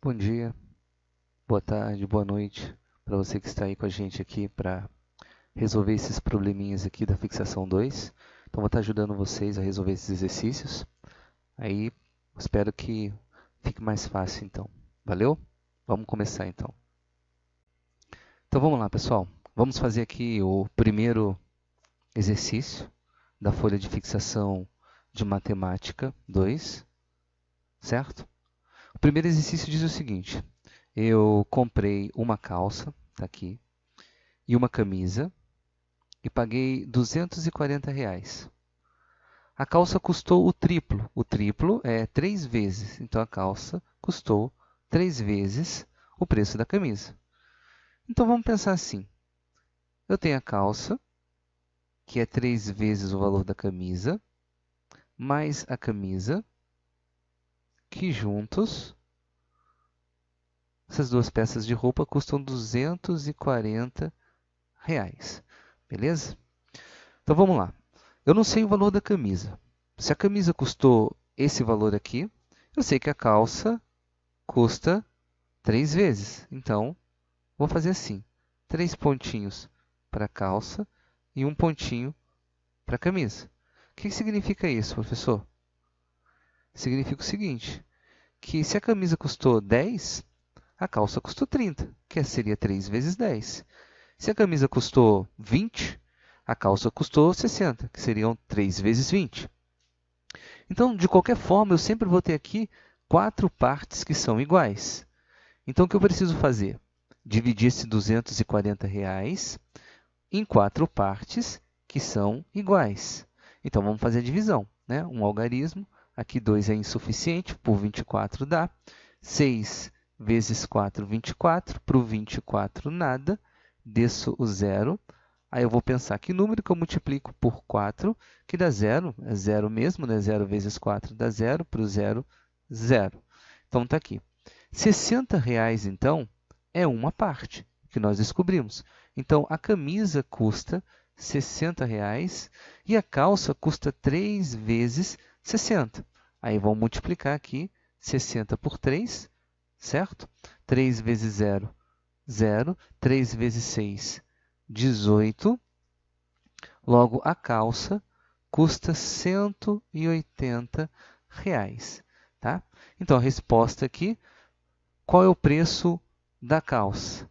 Bom dia, boa tarde, boa noite para você que está aí com a gente aqui para resolver esses probleminhas aqui da fixação 2. Então, vou estar ajudando vocês a resolver esses exercícios. Aí, espero que fique mais fácil então. Valeu? Vamos começar então. Então, vamos lá, pessoal. Vamos fazer aqui o primeiro exercício da folha de fixação de matemática 2, certo? O primeiro exercício diz o seguinte: eu comprei uma calça, tá aqui, e uma camisa e paguei R$ 240. A calça custou o triplo. O triplo é 3 vezes. Então, a calça custou 3 vezes o preço da camisa. Então, vamos pensar assim. Eu tenho a calça, que é 3 vezes o valor da camisa, mais a camisa, que juntos, essas duas peças de roupa custam R$ 240. Beleza? Então, vamos lá. Eu não sei o valor da camisa. Se a camisa custou esse valor aqui, eu sei que a calça custa 3 vezes. Então, vou fazer assim. 3 pontinhos para a calça e um pontinho para a camisa. O que significa isso, professor? Significa o seguinte, que se a camisa custou 10, a calça custou 30, que seria 3 vezes 10. Se a camisa custou 20, a calça custou 60, que seriam 3 vezes 20. Então, de qualquer forma, eu sempre vou ter aqui 4 partes que são iguais. Então, o que eu preciso fazer? Dividir esse R$ 240 em 4 partes que são iguais. Então, vamos fazer a divisão, né? Um algarismo, aqui 2 é insuficiente, por 24 dá. 6 vezes 4, 24. Para o 24, nada. Desço o zero. Aí eu vou pensar que número que eu multiplico por 4, que dá zero. É zero mesmo, né? 0 vezes 4 dá zero. Para o zero, zero. Então, está aqui. R$ 60, então, é uma parte que nós descobrimos. Então, a camisa custa R$ 60 e a calça custa 3 vezes 60. Aí, vamos multiplicar aqui 60 por 3, certo? 3 vezes 0, 0. 3 vezes 6, 18. Logo, a calça custa R$ 180. Tá? Então, a resposta aqui, qual é o preço da calça?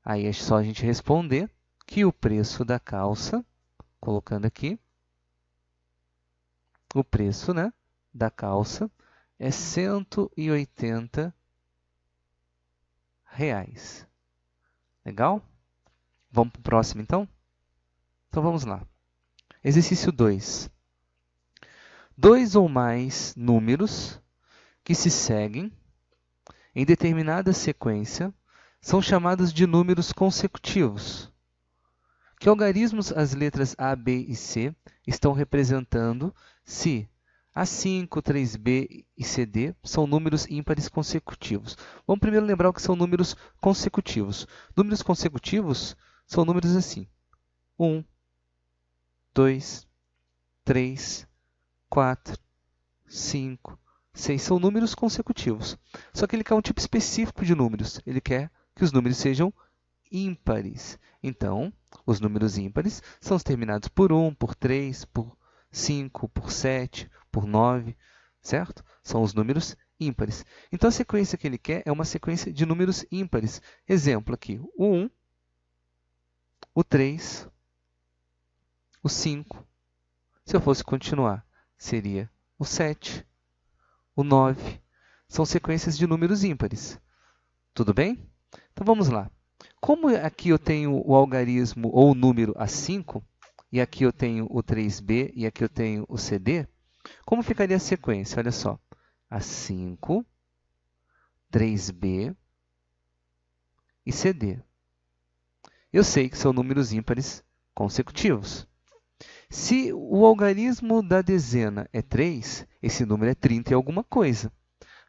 Aí é só a gente responder que o preço da calça, colocando aqui, o preço, né, da calça é R$ 180. Legal? Vamos para o próximo, então? Então, vamos lá. Exercício 2. Dois ou mais números que se seguem em determinada sequência são chamados de números consecutivos. Que algarismos as letras A, B e C estão representando se A5, 3B e CD são números ímpares consecutivos? Vamos primeiro lembrar o que são números consecutivos. Números consecutivos são números assim: 1, 2, 3, 4, 5, 6. São números consecutivos. Só que ele quer um tipo específico de números. Ele quer que os números sejam ímpares. Então, os números ímpares são os terminados por 1, por 3, por 5, por 7, por 9, certo? São os números ímpares. Então, a sequência que ele quer é uma sequência de números ímpares. Exemplo aqui, o 1, o 3, o 5. Se eu fosse continuar, seria o 7, o 9. São sequências de números ímpares. Tudo bem? Então, vamos lá. Como aqui eu tenho o algarismo ou o número A5, e aqui eu tenho o 3B e aqui eu tenho o CD, como ficaria a sequência? Olha só, A5, 3B e CD. Eu sei que são números ímpares consecutivos. Se o algarismo da dezena é 3, esse número é 30 e alguma coisa.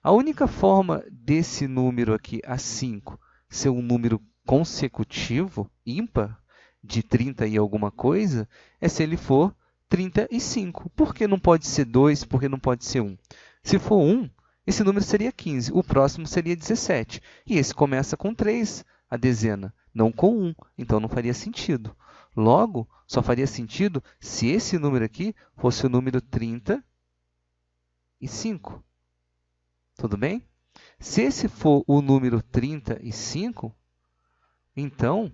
A única forma desse número aqui, A5, ser um número consecutivo, ímpar, de 30 e alguma coisa, é se ele for 35. Por que não pode ser 2? Por que não pode ser 1? Se for 1, esse número seria 15, o próximo seria 17. E esse começa com 3, a dezena, não com 1, então não faria sentido. Logo, só faria sentido se esse número aqui fosse o número 35. Tudo bem? Se esse for o número 35, então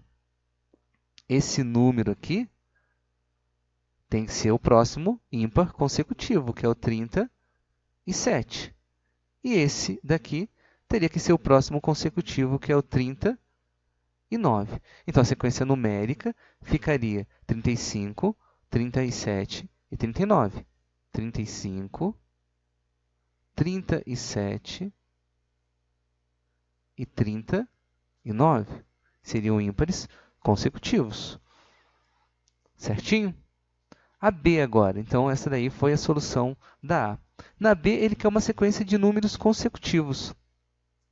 esse número aqui tem que ser o próximo ímpar consecutivo, que é o 37. E esse daqui teria que ser o próximo consecutivo, que é o 39. Então, a sequência numérica ficaria 35, 37 e 39. 35, 37 e 39. Seriam ímpares consecutivos. Certinho? A B agora. Então, essa daí foi a solução da A. Na B, ele quer uma sequência de números consecutivos.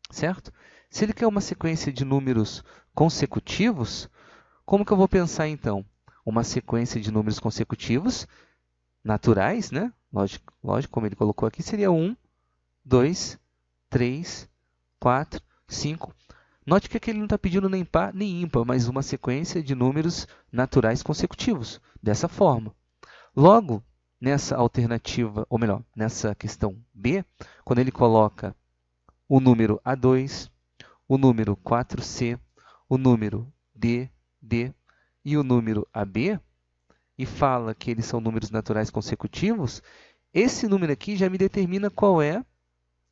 Certo? Se ele quer uma sequência de números consecutivos, como que eu vou pensar então? Uma sequência de números consecutivos naturais, né? Lógico, como ele colocou aqui, seria 1, 2, 3, 4, 5. Note que aqui ele não está pedindo nem par nem ímpar, mas uma sequência de números naturais consecutivos, dessa forma. Logo, nessa alternativa, ou melhor, nessa questão B, quando ele coloca o número A2, o número 4C, o número D e o número AB, e fala que eles são números naturais consecutivos, esse número aqui já me determina qual é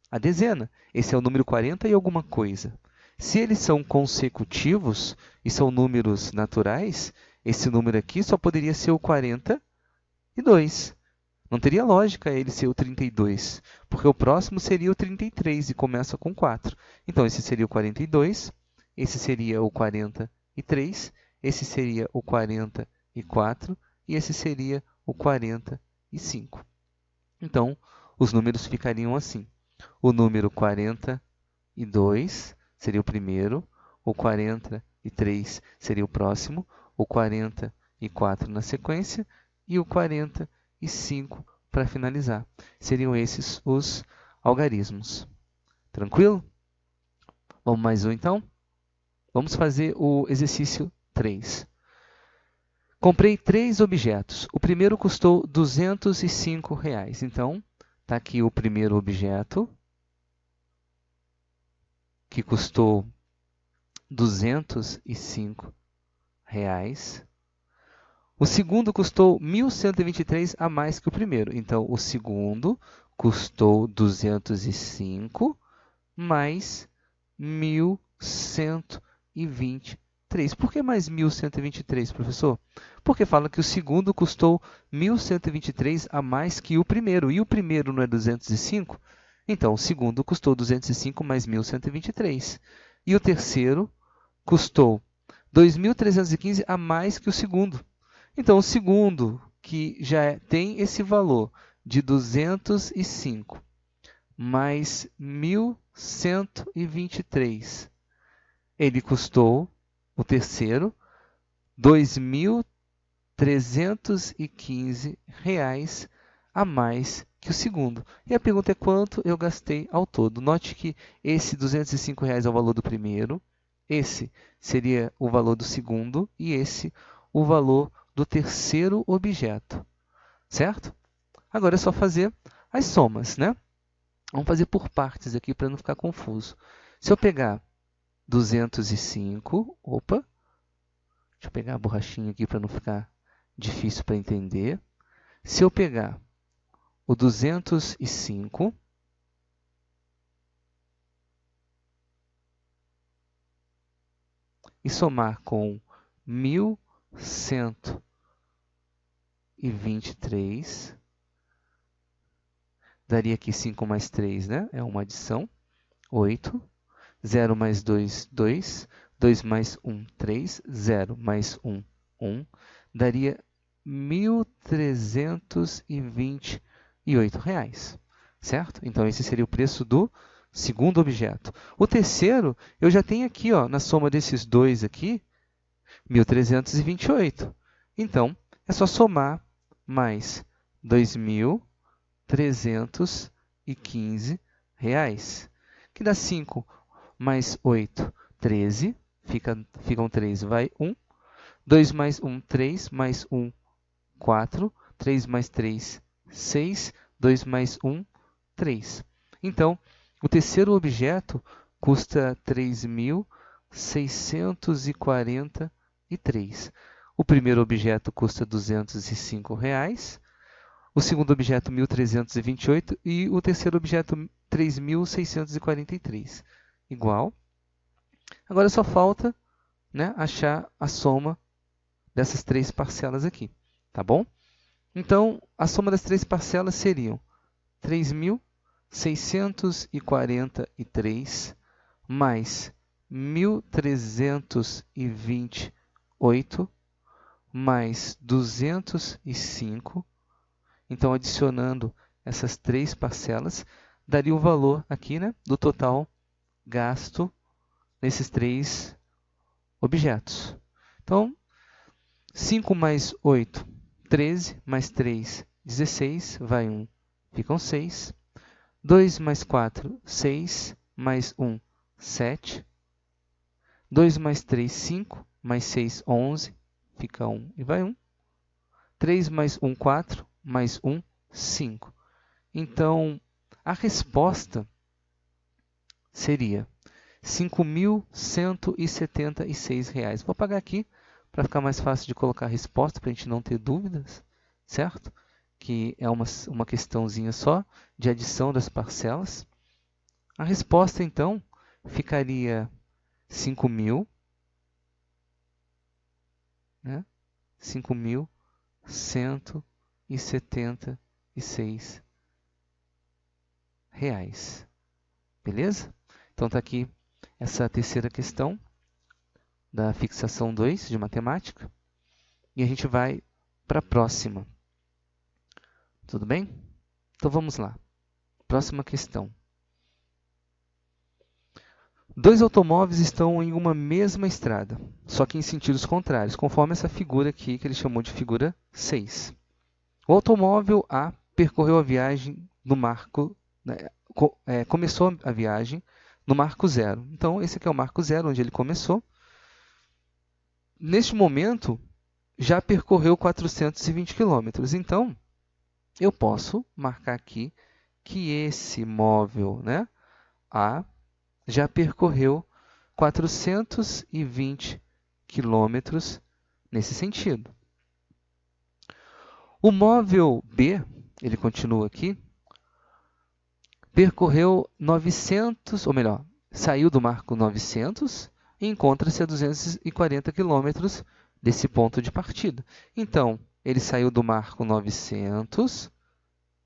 a dezena. Esse é o número 40 e alguma coisa. Se eles são consecutivos e são números naturais, esse número aqui só poderia ser o 42. Não teria lógica ele ser o 32, porque o próximo seria o 33 e começa com 4. Então, esse seria o 42, esse seria o 43, esse seria o 44 e esse seria o 45. Então, os números ficariam assim. O número 42 seria o primeiro, o 43 seria o próximo, o 44 na sequência e o 45 para finalizar. Seriam esses os algarismos. Tranquilo? Vamos mais um então? Vamos fazer o exercício 3. Comprei 3 objetos. O primeiro custou R$ 205. Então, está aqui o primeiro objeto, que custou R$ 205. O segundo custou 1.123 a mais que o primeiro. Então, o segundo custou 205 mais 1.123. Por que mais 1.123, professor? Porque fala que o segundo custou 1.123 a mais que o primeiro. E o primeiro não é 205? Então, o segundo custou 205 mais 1.123. E o terceiro custou 2.315 a mais que o segundo. Então, o segundo, que já tem esse valor de 205 mais 1.123, ele custou, o terceiro, R$ 2.315 a mais que o segundo. E a pergunta é quanto eu gastei ao todo. Note que esse R$ 205 é o valor do primeiro, esse seria o valor do segundo e esse o valor do terceiro objeto, certo? Agora é só fazer as somas, né? Vamos fazer por partes aqui para não ficar confuso. Se eu pegar 205, deixa eu pegar a borrachinha aqui para não ficar difícil para entender. Se eu pegar o 205 e somar com 1.123, daria aqui 5 mais 3, né? É uma adição, 8. 0 mais 2, 2. 2 mais 1, 3. 0 mais 1, 1. Daria R$ 1.328, certo? Então, esse seria o preço do segundo objeto. O terceiro, eu já tenho aqui, ó, na soma desses dois aqui, 1.328. Então, é só somar mais R$ 2.315 Que dá 5 mais 8, 13. Ficam 3, vai 1. 2 mais 1, 3. Mais 1, 4. 3 mais 3, 6. 2 mais 1, 3. Então, o terceiro objeto custa 3.643. O primeiro objeto custa R$ 205. O segundo objeto, 1.328, e o terceiro objeto, 3.643. Igual. Agora só falta, né, achar a soma dessas três parcelas aqui, tá bom? Então, a soma das três parcelas seriam 3.643 mais 1.328 mais 205. Então, adicionando essas três parcelas, daria o valor aqui, né, do total gasto nesses três objetos. Então, 5 mais 8, 13, mais 3, 16, vai 1, ficam 6. 2 mais 4, 6, mais 1, 7. 2 mais 3, 5, mais 6, 11, fica 1 e vai 1. 3 mais 1, 4, mais 1, 5. Então, a resposta seria R$ 5.176. Vou apagar aqui para ficar mais fácil de colocar a resposta, para a gente não ter dúvidas, certo? Que é uma questãozinha só de adição das parcelas. A resposta, então, ficaria 5.000, né? 5.176 reais. Beleza? Então, está aqui essa terceira questão da fixação 2 de matemática. E a gente vai para a próxima. Tudo bem? Então, vamos lá. Próxima questão. Dois automóveis estão em uma mesma estrada, só que em sentidos contrários, conforme essa figura aqui que ele chamou de figura 6. O automóvel A percorreu a viagem no marco, né, começou a viagem no marco 0. Então, esse aqui é o marco 0, onde ele começou. Neste momento, já percorreu 420 km. Então, eu posso marcar aqui que esse móvel, né, A, já percorreu 420 km nesse sentido. O móvel B, ele continua aqui, percorreu 900, ou melhor, saiu do marco 900 e encontra-se a 240 km desse ponto de partida. Então, ele saiu do marco 900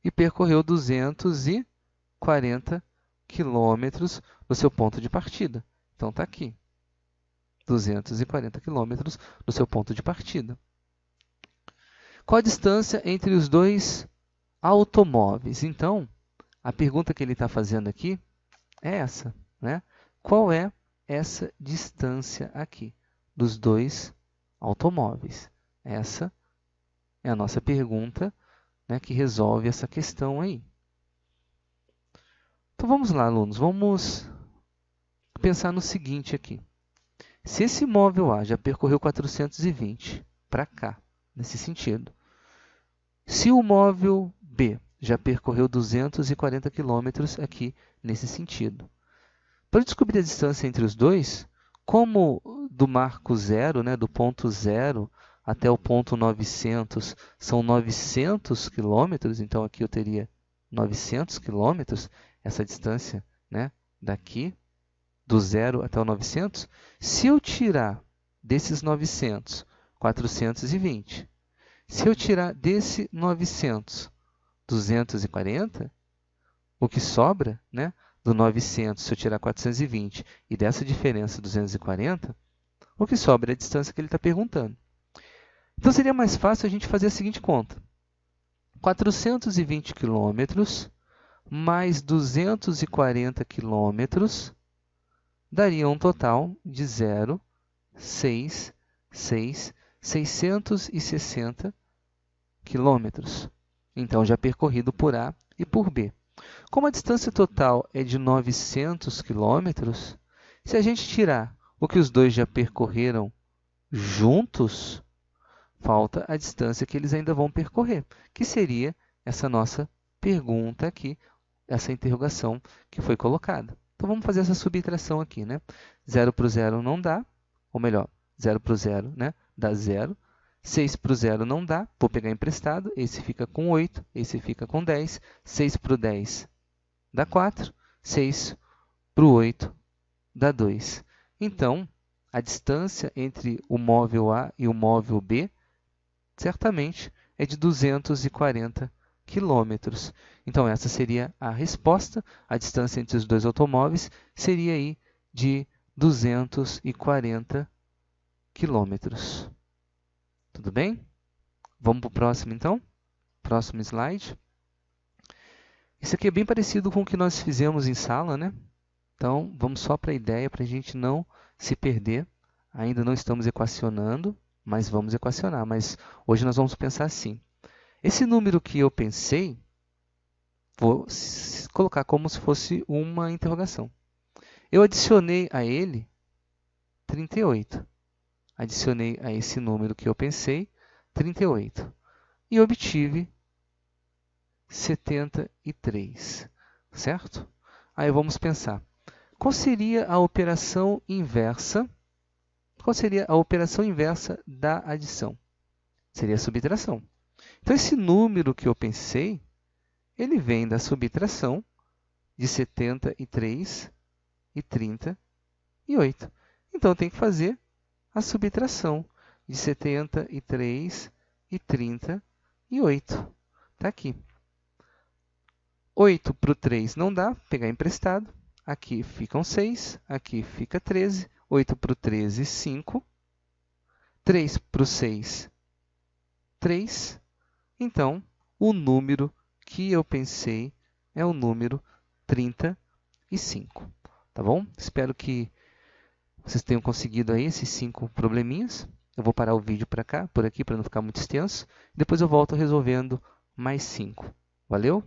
e percorreu 240 quilômetros no seu ponto de partida. Então, está aqui, 240 quilômetros no seu ponto de partida. Qual a distância entre os dois automóveis? Então, a pergunta que ele está fazendo aqui é essa, né? Qual é essa distância aqui dos dois automóveis? Essa é a nossa pergunta, né, que resolve essa questão aí. Então, vamos lá, alunos. Vamos pensar no seguinte aqui. Se esse móvel A já percorreu 420 para cá, nesse sentido, se o móvel B já percorreu 240 km aqui, nesse sentido, para descobrir a distância entre os dois, como do marco 0, né, do ponto 0 até o ponto 900, são 900 km, então aqui eu teria 900 km, essa distância, né, daqui, do 0 até o 900, se eu tirar desses 900, 420, se eu tirar desse 900, 240, o que sobra, né, do 900, se eu tirar 420 e dessa diferença 240, o que sobra é a distância que ele está perguntando. Então, seria mais fácil a gente fazer a seguinte conta. 420 quilômetros mais 240 quilômetros daria um total de 660 quilômetros. Então, já percorrido por A e por B. Como a distância total é de 900 quilômetros, se a gente tirar o que os dois já percorreram juntos, falta a distância que eles ainda vão percorrer, que seria essa nossa pergunta aqui, essa interrogação que foi colocada. Então vamos fazer essa subtração aqui, né? 0 para o 0 não dá, ou melhor, 0 para o 0, né? Dá 0. 6 para o 0 não dá, vou pegar emprestado, esse fica com 8, esse fica com 10. 6 para o 10 dá 4, 6 para o 8 dá 2. Então, a distância entre o móvel A e o móvel B, certamente, é de 240 quilômetros. Então, essa seria a resposta. A distância entre os dois automóveis seria aí de 240 quilômetros. Tudo bem? Vamos para o próximo, então? Próximo slide. Isso aqui é bem parecido com o que nós fizemos em sala, né? Então, vamos só para a ideia, para a gente não se perder. Ainda não estamos equacionando, mas vamos equacionar. Mas hoje nós vamos pensar assim. Esse número que eu pensei, vou colocar como se fosse uma interrogação. Eu adicionei a ele 38. Adicionei a esse número que eu pensei 38. E obtive 73, certo? Aí vamos pensar. Qual seria a operação inversa? Qual seria a operação inversa da adição? Seria a subtração. Então, esse número que eu pensei, ele vem da subtração de 73 e 38. Então, eu tenho que fazer a subtração de 73 e 38. Está aqui. 8 para o 3 não dá, pegar emprestado. Aqui ficam 6, aqui fica 13. 8 para o 13, 5. 3 para o 6, 3. Então, o número que eu pensei é o número 35. Tá bom? Espero que vocês tenham conseguido aí esses 5 probleminhas. Eu vou parar o vídeo por aqui, para não ficar muito extenso. Depois eu volto resolvendo mais 5. Valeu?